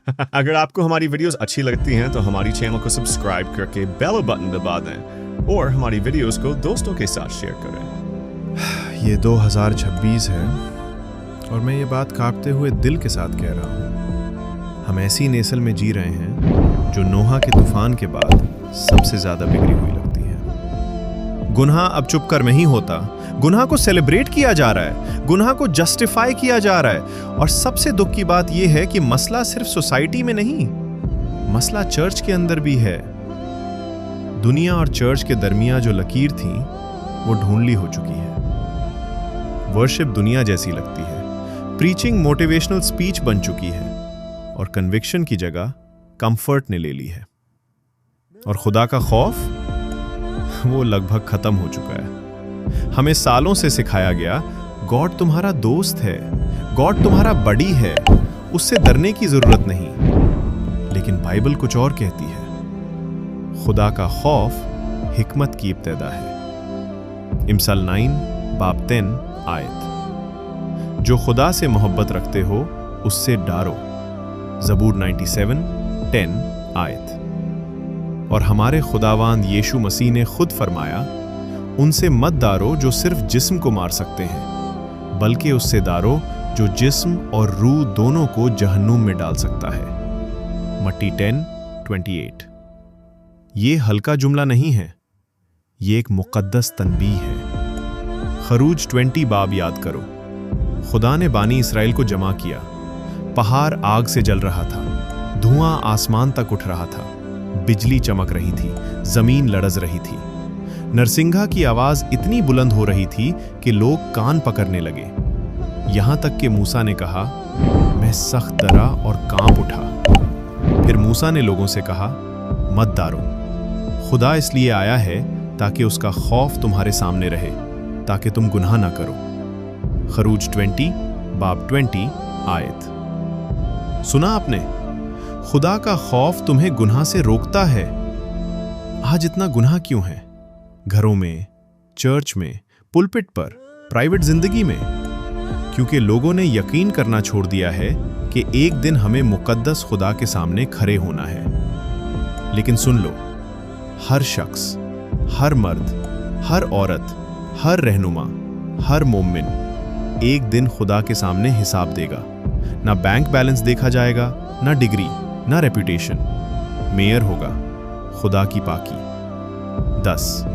اگر آپ کو ہماری ویڈیوز اچھی لگتی ہیں تو ہماری چینل کو سبسکرائب کر کے بیل بٹن دبا دیں اور ہماری ویڈیوز کو دوستوں کے ساتھ شیئر کریں۔ یہ 2026 ہے اور میں یہ بات کانپتے ہوئے دل کے ساتھ کہہ رہا ہوں، ہم ایسی نسل میں جی رہے ہیں جو نوح کے طوفان کے بعد سب سے زیادہ بگڑی ہوئی لگتی ہے۔ گناہ اب چپ کر نہیں ہوتا، گناہ کو سیلیبریٹ کیا جا رہا ہے، گناہ کو جسٹیفائی کیا جا رہا ہے، اور سب سے دکھ کی بات یہ ہے کہ مسئلہ صرف سوسائٹی میں نہیں، مسئلہ چرچ کے اندر بھی ہے۔ دنیا اور چرچ کے درمیان جو لکیر تھی وہ ڈھونڈلی ہو چکی ہے۔ ورشپ دنیا جیسی لگتی ہے، پریچنگ موٹیویشنل سپیچ بن چکی ہے، اور کنوکشن کی جگہ کمفرٹ نے لے لی ہے، اور خدا کا خوف وہ لگ بھگ ختم ہو چکا ہے۔ ہمیں سالوں سے سکھایا گیا گاڈ تمہارا دوست ہے، گاڈ تمہارا بڑی ہے، اس سے ڈرنے کی ضرورت نہیں، لیکن بائبل کچھ اور کہتی ہے۔ خدا کا خوف حکمت کی ابتدا ہے۔ امثال 9 باب 10 آیت۔ جو خدا سے محبت رکھتے ہو اس سے ڈارو، زبور 97 10 آیت۔ اور ہمارے خداوند یشوع مسیح نے خود فرمایا، ان سے مت ڈارو جو صرف جسم کو مار سکتے ہیں، بلکہ اس سے ڈارو جو جسم اور روح دونوں کو جہنم میں ڈال سکتا ہے، مٹی 10:28۔ یہ ہلکا جملہ نہیں ہے، یہ ایک مقدس تنبیہ ہے۔ خروج 20 باب یاد کرو، خدا نے بانی اسرائیل کو جمع کیا، پہاڑ آگ سے جل رہا تھا، دھواں آسمان تک اٹھ رہا تھا، بجلی چمک رہی تھی، زمین لرز رہی تھی، نرسنگھا کی آواز اتنی بلند ہو رہی تھی کہ لوگ کان پکڑنے لگے، یہاں تک کہ موسیٰ نے کہا، میں سخت ڈرا اور کانپ اٹھا۔ پھر موسیٰ نے لوگوں سے کہا، مت ڈارو، خدا اس لیے آیا ہے تاکہ اس کا خوف تمہارے سامنے رہے، تاکہ تم گناہ نہ کرو۔ خروج 20 باب 20 آیت۔ سنا آپ نے؟ خدا کا خوف تمہیں گناہ سے روکتا ہے۔ آج اتنا گناہ کیوں ہے؟ گھروں میں، چرچ میں، پلپٹ پر، پرائیویٹ زندگی میں؟ کیونکہ لوگوں نے یقین کرنا چھوڑ دیا ہے کہ ایک دن ہمیں مقدس خدا کے سامنے کھڑے ہونا ہے۔ لیکن سن لو، ہر شخص، ہر مرد، ہر عورت، ہر رہنما، ہر مومن ایک دن خدا کے سامنے حساب دے گا۔ نہ بینک بیلنس دیکھا جائے گا، نہ ڈگری، نہ ریپوٹیشن، میئر ہوگا خدا کی پاکی۔ 10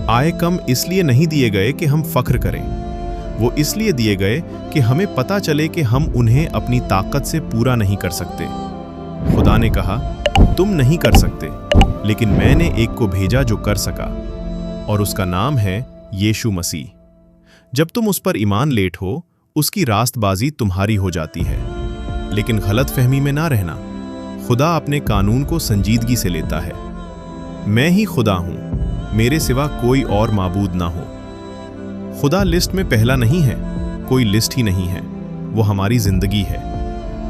آئے کم اس لیے نہیں دیے گئے کہ ہم فخر کریں، وہ اس لیے دیے گئے کہ ہمیں پتہ چلے کہ ہم انہیں اپنی طاقت سے پورا نہیں کر سکتے۔ خدا نے کہا، تم نہیں کر سکتے، لیکن میں نے ایک کو بھیجا جو کر سکا، اور اس کا نام ہے یشوع مسیح۔ جب تم اس پر ایمان لیٹ ہو، اس کی راست بازی تمہاری ہو جاتی ہے۔ لیکن غلط فہمی میں نہ رہنا، خدا اپنے قانون کو سنجیدگی سے لیتا ہے۔ میں ہی خدا ہوں، میرے سوا کوئی اور معبود نہ ہو۔ خدا لسٹ میں پہلا نہیں ہے، کوئی لسٹ ہی نہیں ہے، وہ ہماری زندگی ہے۔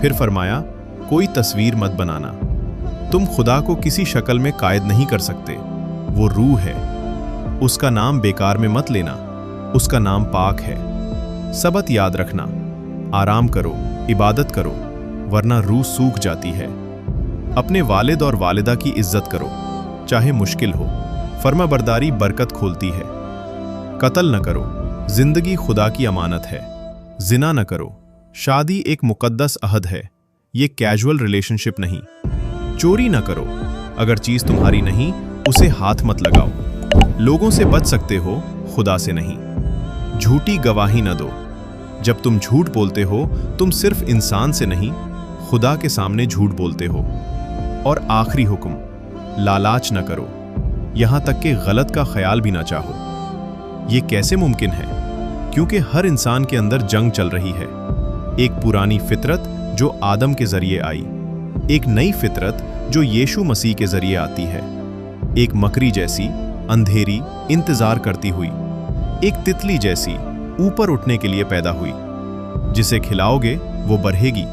پھر فرمایا، کوئی تصویر مت بنانا، تم خدا کو کسی شکل میں قائد نہیں کر سکتے، وہ روح ہے، اس کا نام بیکار میں مت لینا، اس کا نام پاک ہے۔ سبت یاد رکھنا، آرام کرو، عبادت کرو، ورنہ روح سوکھ جاتی ہے۔ اپنے والد اور والدہ کی عزت کرو، چاہے مشکل ہو، فرما برداری برکت کھولتی ہے۔ قتل نہ کرو، زندگی خدا کی امانت ہے۔ زنا نہ کرو، شادی ایک مقدس عہد ہے، یہ کیجول ریلیشن شپ نہیں۔ چوری نہ کرو، اگر چیز تمہاری نہیں اسے ہاتھ مت لگاؤ۔ لوگوں سے بچ سکتے ہو، خدا سے نہیں۔ جھوٹی گواہی نہ دو، جب تم جھوٹ بولتے ہو تم صرف انسان سے نہیں، خدا کے سامنے جھوٹ بولتے ہو۔ اور آخری حکم، لالچ نہ کرو، یہاں تک کہ غلط کا خیال بھی نہ چاہو۔ یہ کیسے ممکن ہے؟ کیونکہ ہر انسان کے اندر جنگ چل رہی ہے، ایک پرانی فطرت جو آدم کے ذریعے آئی، ایک نئی فطرت جو یشوع مسیح کے ذریعے آتی ہے، ایک مکری جیسی اندھیری انتظار کرتی ہوئی، ایک تتلی جیسی اوپر اٹھنے کے لیے پیدا ہوئی، جسے کھلاؤ گے وہ بڑھے گی۔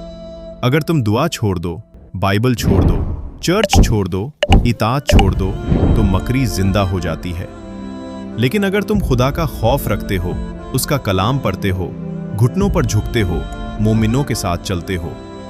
اگر تم دعا چھوڑ دو، بائبل چھوڑ دو، چرچ چھوڑ دو، اطاعت چھوڑ دو، تو مکری زندہ ہو جاتی ہے۔ لیکن اگر تم خدا کا خوف رکھتے ہو، اس کا کلام پڑھتے ہو، گھٹنوں پر جھکتے ہو، مومنوں کے ساتھ چلتے ہو،